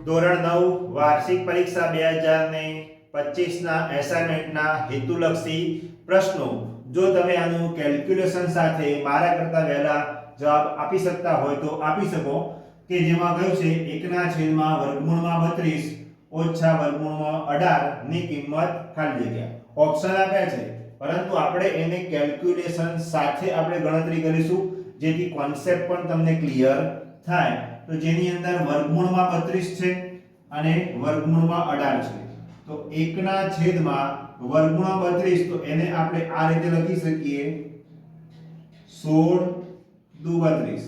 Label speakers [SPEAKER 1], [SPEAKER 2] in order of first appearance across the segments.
[SPEAKER 1] ધોરણ 9 વાર્ષિક પરીક્ષા 2025 ના એસાઇનમેન્ટના હેતુલક્ષી પ્રશ્નો. જો તમે આનું કેલ્ક્યુલેશન સાથે મારા કરતા વહેલા જવાબ આપી શકતા હોય તો આપી શકો, કે જેમાં કહ્યું છે 1/√32 ઓછા વર્ગમૂળમાં 18 ની કિંમત ખાલી જગ્યા. ઓપ્શન આપ્યા છે, પરંતુ આપણે એને કેલ્ક્યુલેશન સાથે આપણે ગણતરી કરીશું, જેથી કોન્સેપ્ટ પણ તમને ક્લિયર થાય. તો જેની અંદર વર્ગમૂળમાં 32 છે અને વર્ગમૂળમાં 18 છે. તો 1/√32, તો એને આપણે આ રીતે લખી શકીએ 16 દુ 32.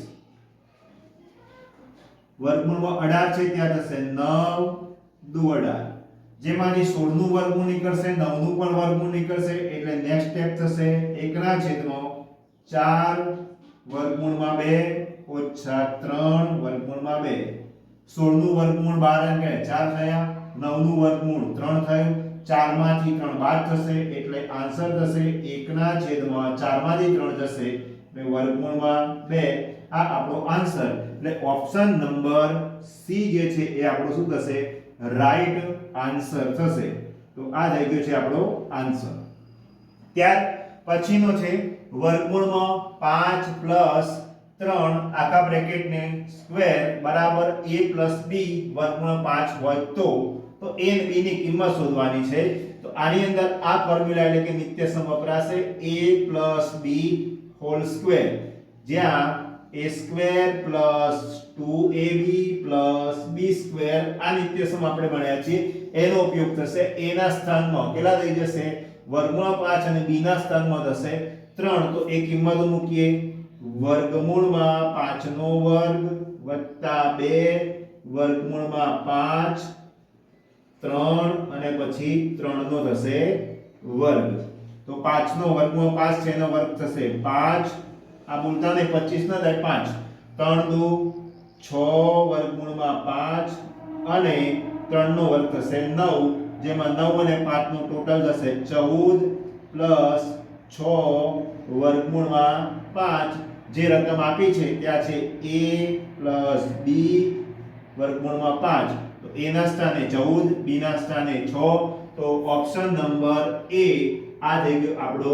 [SPEAKER 1] વર્ગમૂળમાં 18 છે ત્યાં થશે 9 દુ 18. જેમાંથી 16 નું વર્ગમૂળ નીકળશે, 9 નું પણ વર્ગમૂળ નીકળશે, એટલે નેક્સ્ટ સ્ટેપ થશે 1/4 વર્ગમૂળમાં 2 ઓછા 3 વર્ગમૂળમાં 2. 16 નું વર્ગમૂળ 12 એટલે 4 થયા, 9 નું વર્ગમૂળ 3 થયું, 4 માંથી 3 બાદ થશે એટલે આન્સર થશે 1/4 માંથી 3 જશે એટલે વર્ગમૂળમાં 2. આ આપણો આન્સર. એટલે ઓપ્શન નંબર સી જે છે એ આપણો શું થશે? રાઈટ આન્સર થશે. તો આ થઈ ગયો છે આપણો આન્સર. ત્યાર પછીનો છે વર્ગમૂળમાં 5 પ્લસ 3 આખા બ્રેકેટને સ્ક્વેર બરાબર a પ્લસ b વર્ગમૂળ 5 હોય તો a અને b ની કિંમત શોધવાની છે. તો આની અંદર આ ફોર્મ્યુલા એટલે કે નિત્યસમ વપરાશે a plus b whole square, જ્યાં a square plus 2ab plus b square આ નિત્યસમ આપણે ભણ્યા છીએ, એનો ઉપયોગ થશે. a ના સ્થાનમાં કેટલા થઈ જશે? વર્ગમૂળ 5 અને b ના સ્થાનમાં થશે 3. તો એ કિંમતો મૂકીએ. વર્ગમૂળમાં 5 નો વર્ગ વત્તા 2 વર્ગમૂળમાં 5 3 અને પછી 3 નો થશે વર્ગ. તો 5 નો વર્ગમૂળ 5 છે એનો વર્ગ થશે 5. આ બોલતા ને 25 ના થાય 5 3 દુ 6 વર્ગમૂળમાં 5 અને 3 નો વર્ગ થશે 9, જેમાં 9 અને 5 નો ટોટલ થશે 14 પ્લસ 6 વર્ગમૂળમાં 5. જે રકમ આપી છે ત્યાં છે a પ્લસ b વર્ગમૂળમાં 5. તો a ના સ્થાને 14, b ના સ્થાને 6. તો ઓપ્શન નંબર a આ થઈ ગયો આપણો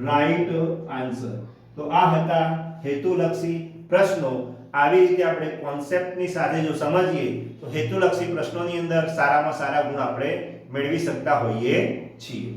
[SPEAKER 1] રાઈટ આન્સર. તો આ હતા હેતુલક્ષી પ્રશ્નો. આવી રીતે આપણે કોન્સેપ્ટની સાથે જો સમજીએ તો હેતુલક્ષી પ્રશ્નોની અંદર સારામાં સારા ગુણ આપણે મેળવી શકતા હોઈએ છીએ.